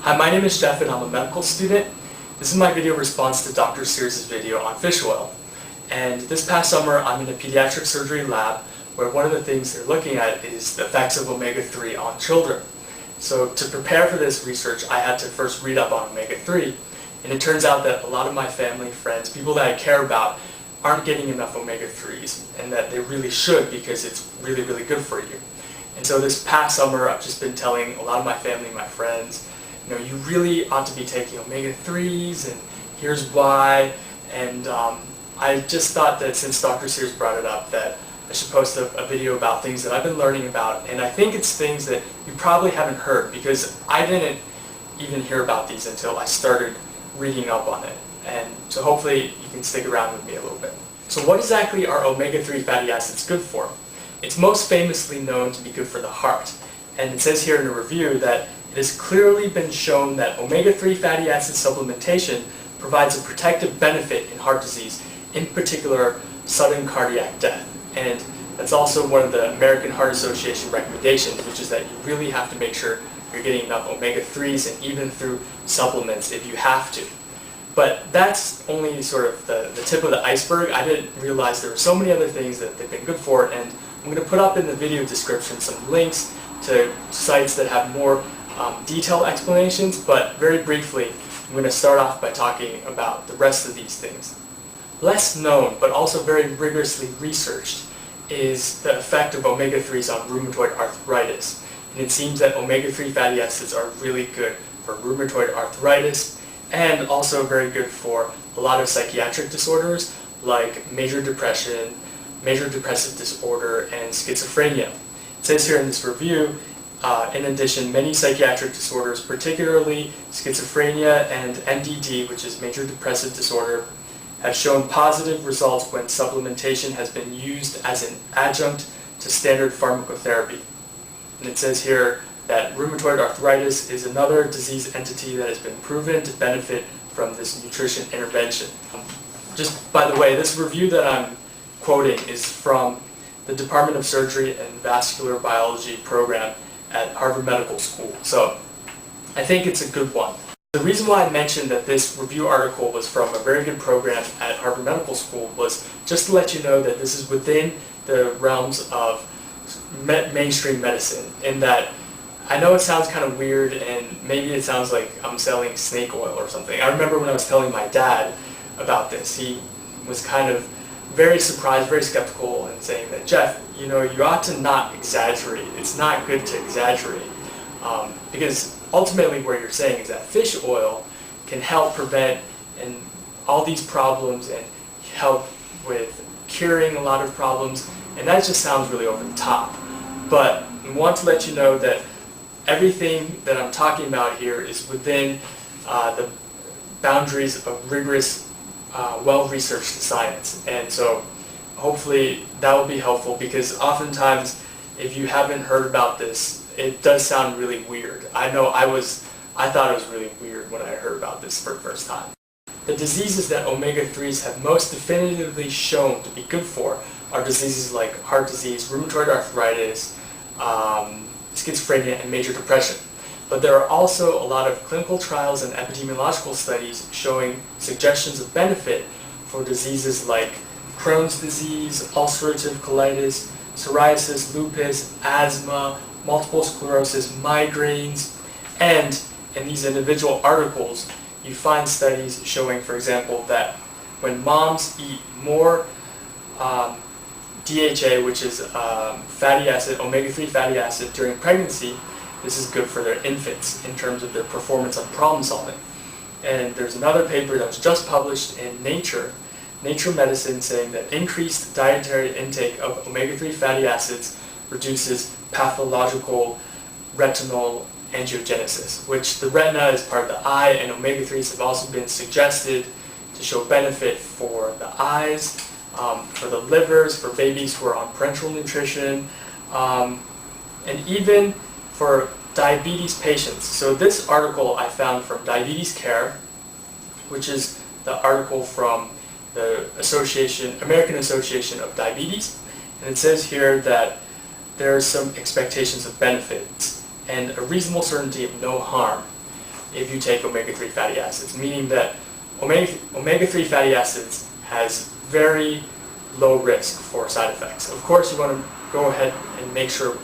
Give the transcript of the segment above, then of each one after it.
Hi, my name is Jeff and I'm a medical student. This is my video response to Dr. Sears' video on fish oil. And this past summer I'm in a pediatric surgery lab where one of the things they're looking at is the effects of omega-3 on children. So to prepare for this research I had to first read up on omega-3, and it turns out that a lot of my family, friends, people that I care about aren't getting enough omega-3s, and that they really should because it's really, really good for you. And so this past summer I've just been telling a lot of my family, my friends, you really ought to be taking omega-3s, and here's why. And I just thought that since Dr. Sears brought it up that I should post a video about things that I've been learning about, and I think it's things that you probably haven't heard because I didn't even hear about these until I started reading up on it. And so hopefully you can stick around with me a little bit. So what exactly are omega-3 fatty acids good for? It's most famously known to be good for the heart. And it says here in a review that it has clearly been shown that omega-3 fatty acid supplementation provides a protective benefit in heart disease, in particular sudden cardiac death. And that's also one of the American Heart Association recommendations, which is that you really have to make sure you're getting enough omega-3s, and even through supplements if you have to. But that's only sort of the tip of the iceberg. I didn't realize there were so many other things that they've been good for, and I'm going to put up in the video description some links to sites that have more detailed explanations, but very briefly I'm going to start off by talking about the rest of these things. Less known, but also very rigorously researched, is the effect of omega-3s on rheumatoid arthritis. And it seems that omega-3 fatty acids are really good for rheumatoid arthritis, and also very good for a lot of psychiatric disorders like major depression, major depressive disorder, and schizophrenia. It says here in this review, in addition, many psychiatric disorders, particularly schizophrenia and MDD, which is major depressive disorder, have shown positive results when supplementation has been used as an adjunct to standard pharmacotherapy. And it says here that rheumatoid arthritis is another disease entity that has been proven to benefit from this nutrition intervention. Just by the way, this review that I'm quoting is from the Department of Surgery and Vascular Biology program at Harvard Medical School. So I think it's a good one. The reason why I mentioned that this review article was from a very good program at Harvard Medical School was just to let you know that this is within the realms of mainstream medicine, in that I know it sounds kind of weird and maybe it sounds like I'm selling snake oil or something. I remember when I was telling my dad about this, he was kind of very surprised, very skeptical, and saying that, Jeff, you ought to not exaggerate. It's not good to exaggerate. Because ultimately what you're saying is that fish oil can help prevent and all these problems and help with curing a lot of problems, and that just sounds really over the top. But I want to let you know that everything that I'm talking about here is within the boundaries of rigorous, well-researched science. And so hopefully that will be helpful, because oftentimes if you haven't heard about this, it does sound really weird. I know I thought it was really weird when I heard about this for the first time. The diseases that omega-3s have most definitively shown to be good for are diseases like heart disease, rheumatoid arthritis, schizophrenia, and major depression. But there are also a lot of clinical trials and epidemiological studies showing suggestions of benefit for diseases like Crohn's disease, ulcerative colitis, psoriasis, lupus, asthma, multiple sclerosis, migraines, and in these individual articles you find studies showing, for example, that when moms eat more DHA, which is fatty acid, omega-3 fatty acid during pregnancy, this is good for their infants in terms of their performance on problem solving. And there's another paper that was just published in Nature Medicine, saying that increased dietary intake of omega-3 fatty acids reduces pathological retinal angiogenesis, which the retina is part of the eye, and omega-3s have also been suggested to show benefit for the eyes, for the livers, for babies who are on parenteral nutrition, and even for diabetes patients. So this article I found from Diabetes Care, which is the article from the American Association of Diabetes, and it says here that there are some expectations of benefits and a reasonable certainty of no harm. if you take omega-3 fatty acids, meaning that omega-3 fatty acids has very low risk for side effects. Of course, you want to go ahead and make sure,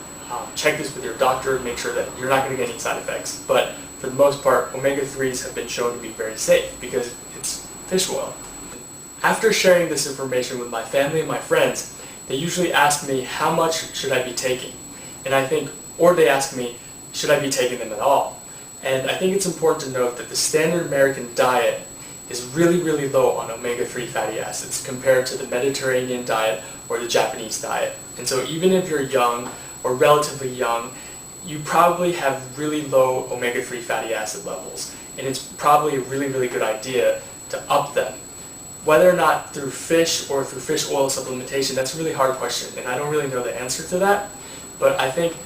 check this with your doctor, make sure that you're not going to get any side effects. But for the most part, omega-3s have been shown to be very safe because it's fish oil. After sharing this information with my family and my friends, they usually ask me how much should I be taking. And I think, or they ask me, should I be taking them at all? And I think it's important to note that the standard American diet is really, really low on omega-3 fatty acids compared to the Mediterranean diet or the Japanese diet. And so even if you're young or relatively young, you probably have really low omega-3 fatty acid levels. And it's probably a really, really good idea to up them. Whether or not through fish or through fish oil supplementation, that's a really hard question, and I don't really know the answer to that. But I think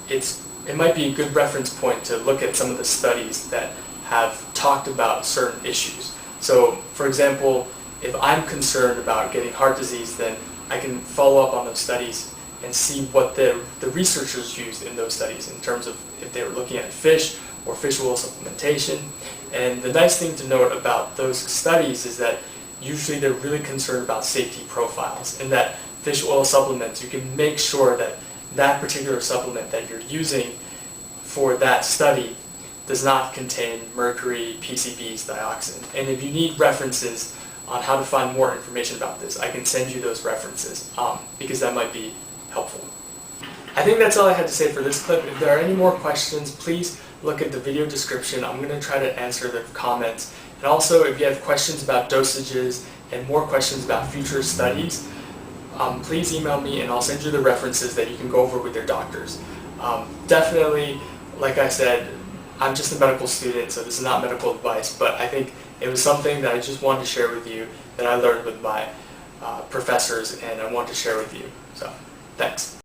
it might be a good reference point to look at some of the studies that have talked about certain issues. So, for example, if I'm concerned about getting heart disease, then I can follow up on those studies and see what the researchers used in those studies in terms of if they were looking at fish or fish oil supplementation. And the nice thing to note about those studies is that usually they're really concerned about safety profiles, and that fish oil supplements, you can make sure that that particular supplement that you're using for that study does not contain mercury, PCBs, dioxin. And if you need references on how to find more information about this, I can send you those references because that might be helpful. I think that's all I had to say for this clip. If there are any more questions, please look at the video description. I'm going to try to answer the comments. And also, if you have questions about dosages and more questions about future studies, please email me and I'll send you the references that you can go over with your doctors. Definitely, like I said, I'm just a medical student, so this is not medical advice, but I think it was something that I just wanted to share with you that I learned with my professors, and I want to share with you. So, thanks.